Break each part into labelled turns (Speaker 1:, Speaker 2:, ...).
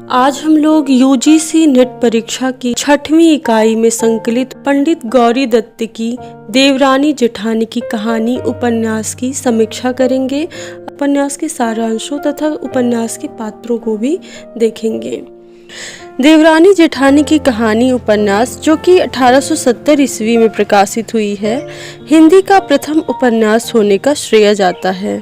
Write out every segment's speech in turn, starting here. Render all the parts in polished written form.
Speaker 1: आज हम लोग यूजीसी नेट परीक्षा की 6वीं इकाई में संकलित पंडित गौरी दत्त की देवरानी जेठानी की कहानी उपन्यास की समीक्षा करेंगे। उपन्यास के सारांशों तथा उपन्यास के पात्रों को भी देखेंगे। देवरानी जेठानी की कहानी उपन्यास, जो कि 1870 ईस्वी में प्रकाशित हुई है, हिंदी का प्रथम उपन्यास होने का श्रेय जाता है।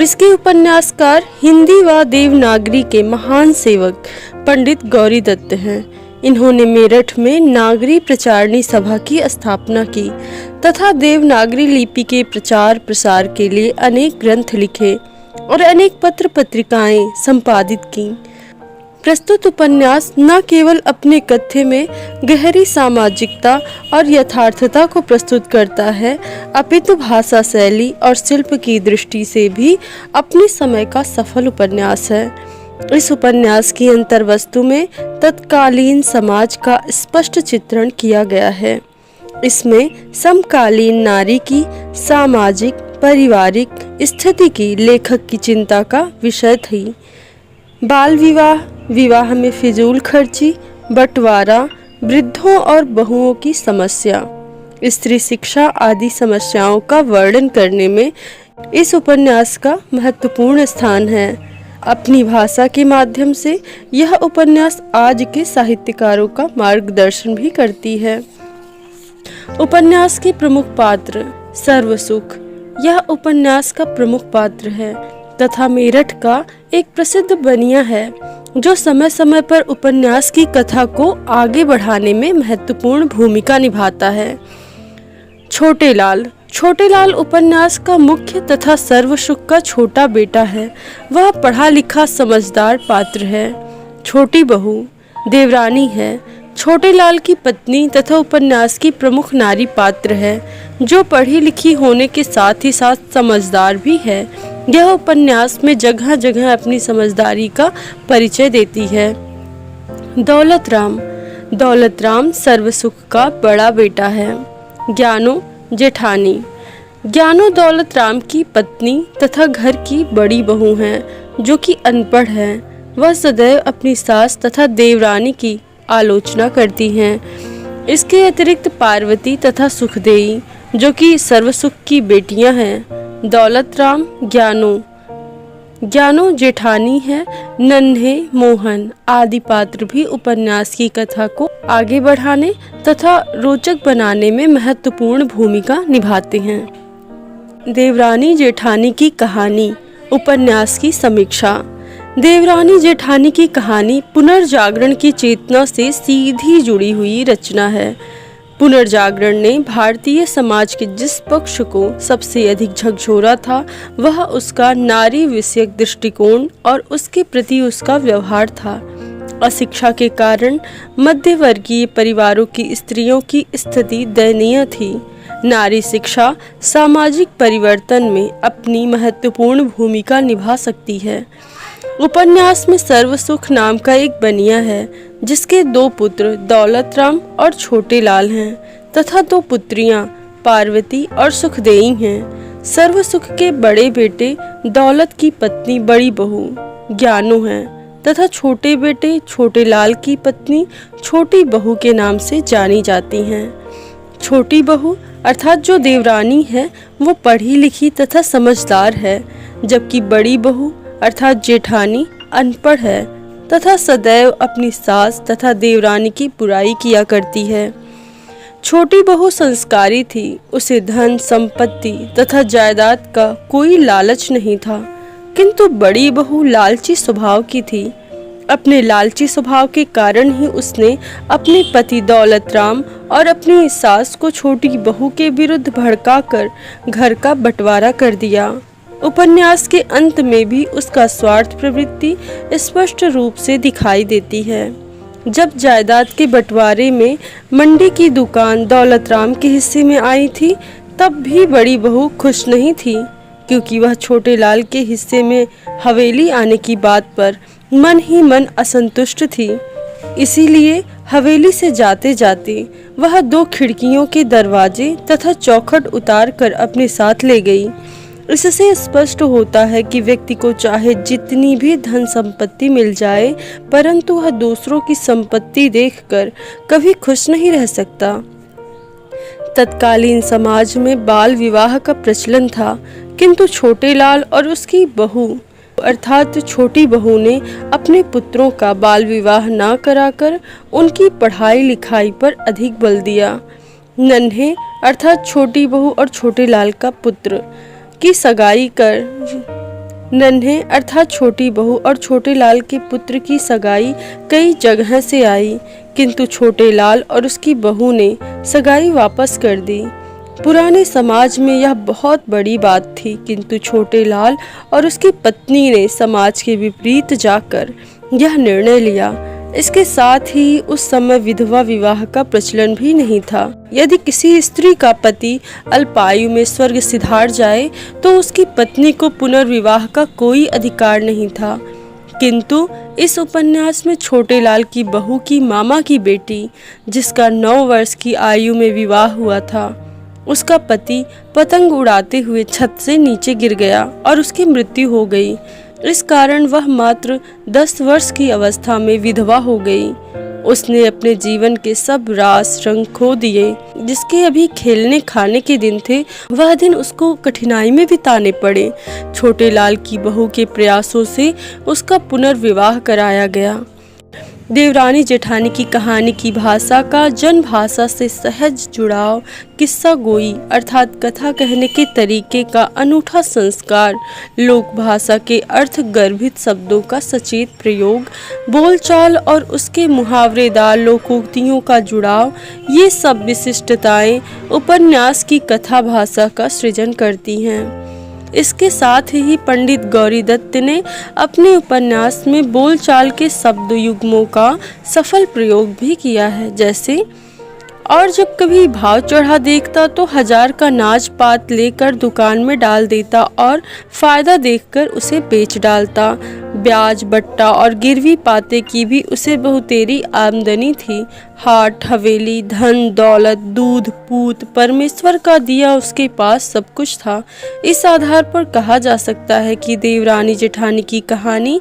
Speaker 1: इसके उपन्यासकार हिंदी व देवनागरी के महान सेवक पंडित गौरी दत्त हैं। इन्होंने मेरठ में नागरी प्रचारणी सभा की स्थापना की तथा देवनागरी लिपि के प्रचार प्रसार के लिए अनेक ग्रंथ लिखे और अनेक पत्र पत्रिकाएं संपादित की। प्रस्तुत उपन्यास न केवल अपने कथ्य में गहरी सामाजिकता और यथार्थता को प्रस्तुत करता है, अपितु भाषा शैली और शिल्प की दृष्टि से भी अपने समय का सफल उपन्यास है। इस उपन्यास की अंतर्वस्तु में तत्कालीन समाज का स्पष्ट चित्रण किया गया है। इसमें समकालीन नारी की सामाजिक पारिवारिक स्थिति की लेखक की चिंता का विषय थी। बाल विवाह, विवाह में फिजूल खर्ची, बंटवारा, वृद्धों और बहुओं की समस्या, स्त्री शिक्षा आदि समस्याओं का वर्णन करने में इस उपन्यास का महत्वपूर्ण स्थान है। अपनी भाषा के माध्यम से यह उपन्यास आज के साहित्यकारों का मार्गदर्शन भी करती है। उपन्यास के प्रमुख पात्र सर्वसुख यह उपन्यास का प्रमुख पात्र है तथा मेरठ का एक प्रसिद्ध बनिया है, जो समय समय पर उपन्यास की कथा को आगे बढ़ाने में महत्वपूर्ण भूमिका निभाता है। छोटे लाल उपन्यास का मुख्य तथा सर्वसुख का छोटा बेटा है। वह पढ़ा लिखा समझदार पात्र है। छोटी बहू देवरानी है, छोटे लाल की पत्नी तथा उपन्यास की प्रमुख नारी पात्र है, जो पढ़ी लिखी होने के साथ ही साथ समझदार भी है। यह उपन्यास में जगह जगह अपनी समझदारी का परिचय देती है। दौलत राम सर्वसुख का बड़ा बेटा है। ज्ञानो दौलत राम की पत्नी तथा घर की बड़ी बहू है, जो कि अनपढ़ है। वह सदैव अपनी सास तथा देवरानी की आलोचना करती हैं। इसके अतिरिक्त पार्वती तथा सुखदेई, जो कि सर्वसुख की बेटियां हैं। दौलत राम ज्ञानो जेठानी है। नन्हे, मोहन आदि पात्र भी उपन्यास की कथा को आगे बढ़ाने तथा रोचक बनाने में महत्वपूर्ण भूमिका निभाते हैं। देवरानी जेठानी की कहानी उपन्यास की समीक्षा। देवरानी जेठानी की कहानी पुनर्जागरण की चेतना से सीधी जुड़ी हुई रचना है। पुनर्जागरण ने भारतीय समाज के जिस पक्ष को सबसे अधिक झकझोरा था, वह उसका नारी विषयक दृष्टिकोण और उसके प्रति उसका व्यवहार था। अशिक्षा के कारण मध्यवर्गीय परिवारों की स्त्रियों की स्थिति दयनीय थी। नारी शिक्षा सामाजिक परिवर्तन में अपनी महत्वपूर्ण भूमिका निभा सकती है। उपन्यास में सर्वसुख नाम का एक बनिया है, जिसके 2 पुत्र दौलत राम और छोटे लाल हैं तथा 2 पुत्रियां पार्वती और सुखदेई हैं। सर्वसुख के बड़े बेटे दौलत की पत्नी बड़ी बहू ज्ञानो है तथा छोटे बेटे छोटे लाल की पत्नी छोटी बहू के नाम से जानी जाती हैं। छोटी बहू अर्थात जो देवरानी है, वो पढ़ी लिखी तथा समझदार है, जबकि बड़ी बहू अर्थात जेठानी अनपढ़ है तथा सदैव अपनी सास तथा देवरानी की बुराई किया करती है। छोटी बहू संस्कारी थी। उसे धन संपत्ति तथा जायदाद का कोई लालच नहीं था, किंतु बड़ी बहू लालची स्वभाव की थी। अपने लालची स्वभाव के कारण ही उसने अपने पति दौलत राम और अपनी सास को छोटी बहू के विरुद्ध भड़काकर घर का बंटवारा कर दिया। उपन्यास के अंत में भी उसका स्वार्थ प्रवृत्ति स्पष्ट रूप से दिखाई देती है। जब जायदाद के बंटवारे में मंडी की दुकान दौलत राम के हिस्से में आई थी, तब भी बड़ी बहू खुश नहीं थी, क्योंकि वह छोटे लाल के हिस्से में हवेली आने की बात पर मन ही मन असंतुष्ट थी। इसीलिए हवेली से जाते जाते वह 2 खिड़कियों के दरवाजे तथा चौखट उतार कर अपने साथ ले गई। इससे स्पष्ट होता है कि व्यक्ति को चाहे जितनी भी धन संपत्ति मिल जाए, परंतु वह दूसरों की संपत्ति देखकर कभी खुश नहीं रह सकता। तत्कालीन समाज में बाल विवाह का प्रचलन था, किंतु छोटे लाल और उसकी बहू अर्थात छोटी बहू ने अपने पुत्रों का बाल विवाह न कराकर उनकी पढ़ाई लिखाई पर अधिक बल दिया। नन्हे अर्थात छोटी बहू और छोटे लाल का पुत्र की सगाई कर नन्हे अर्थात छोटी बहू और छोटे लाल के पुत्र की सगाई कई जगह से आई, किंतु छोटे लाल और उसकी बहू ने सगाई वापस कर दी। पुराने समाज में यह बहुत बड़ी बात थी, किंतु छोटे लाल और उसकी पत्नी ने समाज के विपरीत जाकर यह निर्णय लिया। इसके साथ ही उस समय विधवा विवाह का प्रचलन भी नहीं था। यदि किसी स्त्री का पति अल्पायु में स्वर्ग सिधार जाए तो उसकी पत्नी को पुनर्विवाह का कोई अधिकार नहीं था। किंतु इस उपन्यास में छोटे लाल की बहू की मामा की बेटी, जिसका 9 वर्ष की आयु में विवाह हुआ था, उसका पति पतंग उड़ाते हुए छत से नीचे गिर गया और उसकी मृत्यु हो गई। इस कारण वह मात्र 10 वर्ष की अवस्था में विधवा हो गई। उसने अपने जीवन के सब रास रंग खो दिए। जिसके अभी खेलने खाने के दिन थे, वह दिन उसको कठिनाई में बिताने पड़े। छोटे लाल की बहू के प्रयासों से उसका पुनर्विवाह कराया गया। देवरानी जेठानी की कहानी की भाषा का जन भाषा से सहज जुड़ाव, किस्सा गोई अर्थात कथा कहने के तरीके का अनूठा संस्कार, लोक भाषा के अर्थ गर्भित शब्दों का सचेत प्रयोग, बोलचाल और उसके मुहावरेदार लोकोक्तियों का जुड़ाव, ये सब विशिष्टताएं उपन्यास की कथा भाषा का सृजन करती हैं। इसके साथ ही पंडित गौरीदत्त ने अपने उपन्यास में बोलचाल के शब्द युग्मों का सफल प्रयोग भी किया है। जैसे, और जब कभी भाव चढ़ा देखता तो 1000 का नाज पात लेकर दुकान में डाल देता और फायदा देखकर उसे बेच डालता। ब्याज बट्टा और गिरवी पाते की भी उसे बहुतेरी आमदनी थी। हाट हवेली, धन दौलत, दूध पूत, परमेश्वर का दिया उसके पास सब कुछ था। इस आधार पर कहा जा सकता है कि देवरानी जेठानी की कहानी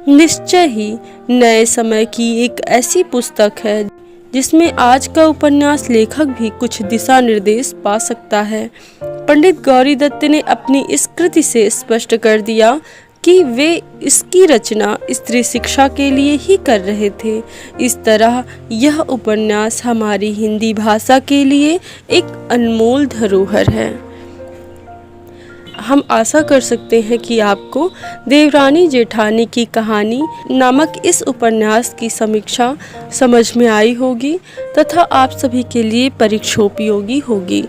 Speaker 1: निश्चय ही नए समय की एक ऐसी पुस्तक है जिसमें आज का उपन्यास लेखक भी कुछ दिशा निर्देश पा सकता है। पंडित गौरीदत्त ने अपनी इस कृति से स्पष्ट कर दिया कि वे इसकी रचना स्त्री शिक्षा के लिए ही कर रहे थे। इस तरह यह उपन्यास हमारी हिंदी भाषा के लिए एक अनमोल धरोहर है। हम आशा कर सकते हैं कि आपको देवरानी जेठानी की कहानी नामक इस उपन्यास की समीक्षा समझ में आई होगी तथा आप सभी के लिए परीक्षोपयोगी होगी।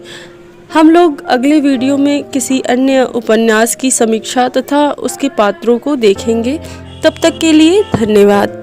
Speaker 1: हम लोग अगले वीडियो में किसी अन्य उपन्यास की समीक्षा तथा उसके पात्रों को देखेंगे। तब तक के लिए धन्यवाद।